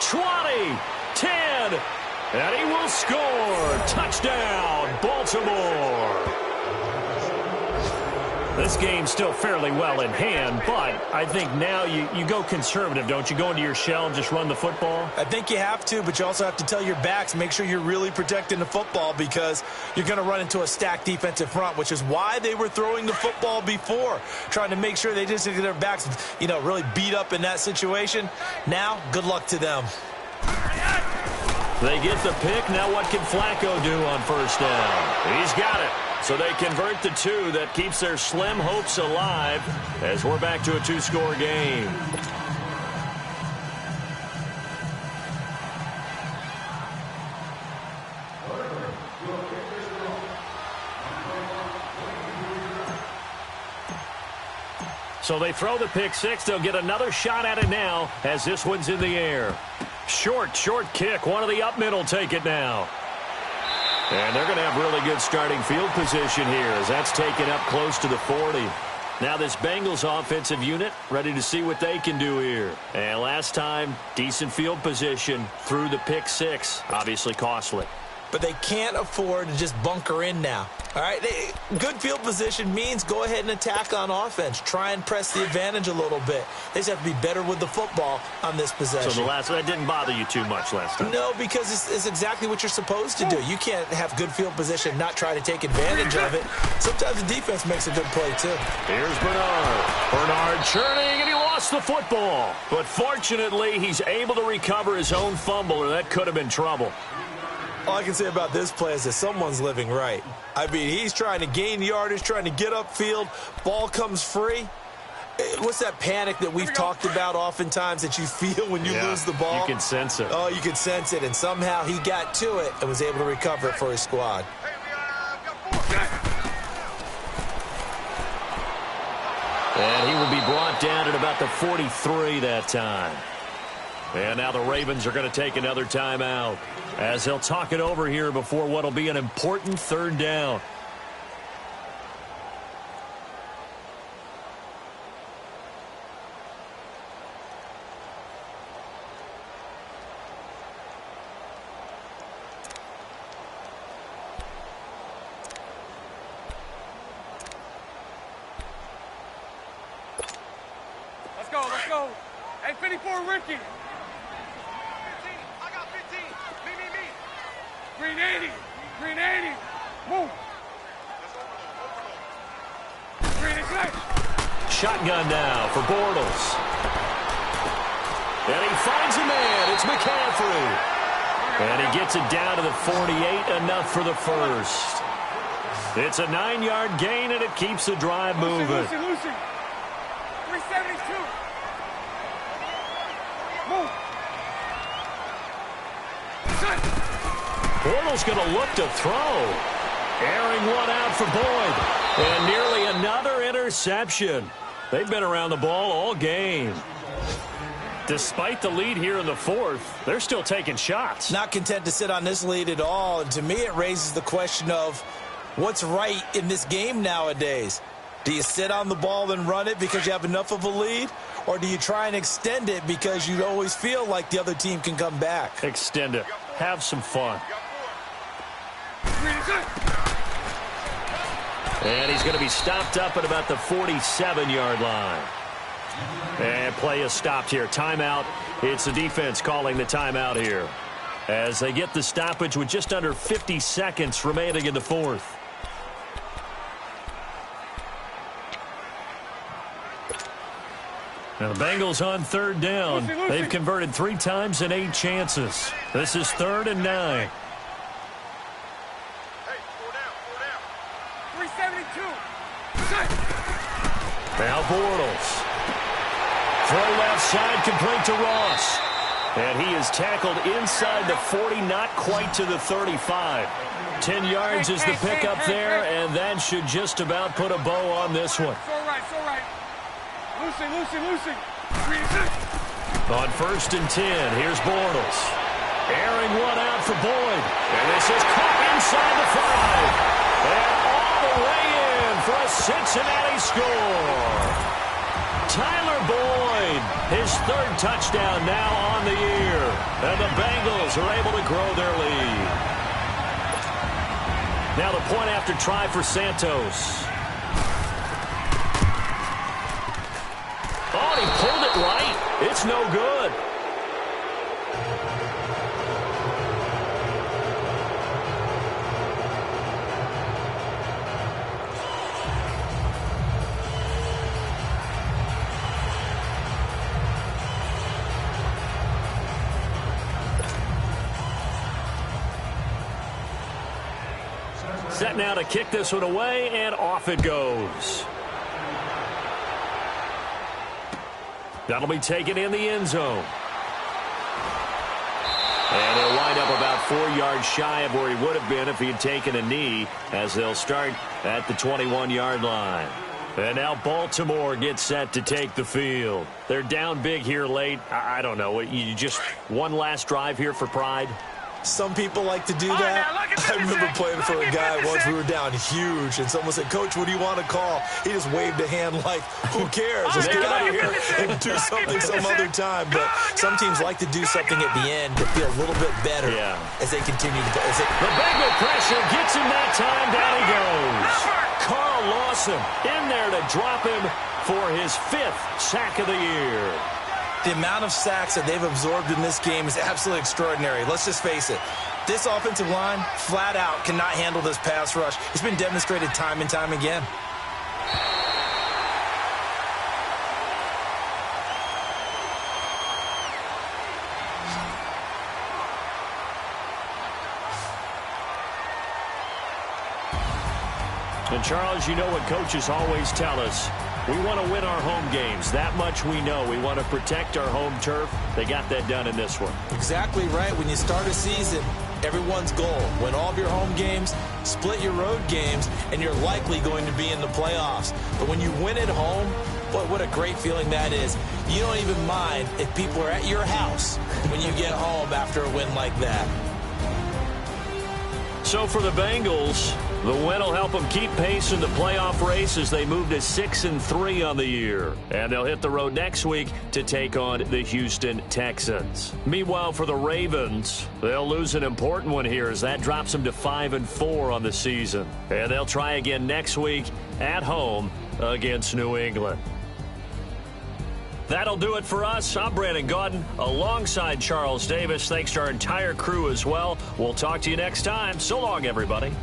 20, 10, and he will score. Touchdown, Baltimore. This game's still fairly well in hand, but I think now you go conservative, don't you? Go into your shell and just run the football? I think you have to, but you also have to tell your backs, make sure you're really protecting the football because you're going to run into a stacked defensive front, which is why they were throwing the football before, trying to make sure they just get their backs, really beat up in that situation. Now, good luck to them. They get the pick. Now what can Flacco do on first down? He's got it. So they convert the 2. That keeps their slim hopes alive as we're back to a 2-score game. So they throw the pick 6. They'll get another shot at it now as this one's in the air. Short kick. One of the up middle take it now. And they're going to have really good starting field position here as that's taken up close to the 40. Now this Bengals offensive unit ready to see what they can do here. And last time, decent field position through the pick 6. Obviously costly. But they can't afford to just bunker in now. All right, good field position means go ahead and attack on offense. Try and press the advantage a little bit. They just have to be better with the football on this possession. So that didn't bother you too much last time? No, because it's exactly what you're supposed to do. You can't have good field position and not try to take advantage of it. Sometimes the defense makes a good play, too. Here's Bernard. Bernard churning, and he lost the football. But fortunately, he's able to recover his own fumble, or that could have been trouble. All I can say about this play is that someone's living right. I mean, he's trying to gain yardage, trying to get upfield. Ball comes free. What's that panic that we've talked about oftentimes that you feel when you lose the ball? You can sense it. Oh, you can sense it. And somehow he got to it and was able to recover it for his squad. And he will be brought down at about the 43 that time. And now the Ravens are going to take another timeout as they'll talk it over here before what will be an important third down. Let's go. Hey, 54, Ricky. I got 15. Me. Green 80. Move. Green is left. Shotgun now for Bortles. And he finds a man. It's McCaffrey. And he gets it down to the 48. Enough for the first. It's a 9-yard gain, and it keeps the drive moving. Lucy. 372. Move. Bortles going to look to throw. Airing one out for Boyd. And nearly another interception. They've been around the ball all game. Despite the lead here in the fourth, they're still taking shots. Not content to sit on this lead at all. And to me, it raises the question of what's right in this game nowadays. Do you sit on the ball and run it because you have enough of a lead? Or do you try and extend it because you always feel like the other team can come back? Extend it. Have some fun. And he's going to be stopped up at about the 47-yard line. And play is stopped here. Timeout. It's the defense calling the timeout here as they get the stoppage with just under 50 seconds remaining in the fourth. Now the Bengals on third down. Lucy. They've converted 3 times in 8 chances. This is 3rd and 9. Hey, 4 down, 372. Now Bortles. Throw left side, complete to Ross. And he is tackled inside the 40, not quite to the 35. 10 yards is the pickup there, and that should just about put a bow on this one. It's all right, it's all right. Lucy. On 1st and 10, here's Bortles. Airing one out for Boyd. And this is caught inside the 5. And all the way in for a Cincinnati score. Tyler Boyd, his 3rd touchdown now on the year. And the Bengals are able to grow their lead. Now the point after try for Santos. Oh, he pulled it right. It's no good. Set now to kick this one away, and off it goes. That'll be taken in the end zone. And he'll wind up about 4 yards shy of where he would have been if he had taken a knee, as they'll start at the 21-yard line. And now Baltimore gets set to take the field. They're down big here late. I don't know. You just one last drive here for pride? Some people like to do that. I remember playing for a guy once. We were down huge, and someone said, "Coach, what do you want to call?" He just waved a hand like, "Who cares? Let's get out of here and do something some other time." But some teams like to do something at the end to feel a little bit better as they continue to play. The Bengal pressure gets him that time. Down he goes. Carl Lawson in there to drop him for his 5th sack of the year. The amount of sacks that they've absorbed in this game is absolutely extraordinary. Let's just face it. This offensive line, flat out, cannot handle this pass rush. It's been demonstrated time and time again. And Charles, you know what coaches always tell us. We want to win our home games. That much we know. We want to protect our home turf. They got that done in this one. Exactly right. When you start a season, everyone's goal, win all of your home games, split your road games, and you're likely going to be in the playoffs. But when you win at home, boy, what a great feeling that is. You don't even mind if people are at your house when you get home after a win like that. So for the Bengals, the win will help them keep pace in the playoff race as they move to 6-3 on the year. And they'll hit the road next week to take on the Houston Texans. Meanwhile, for the Ravens, they'll lose an important one here as that drops them to 5-4 on the season. And they'll try again next week at home against New England. That'll do it for us. I'm Brandon Gaudin alongside Charles Davis. Thanks to our entire crew as well. We'll talk to you next time. So long, everybody.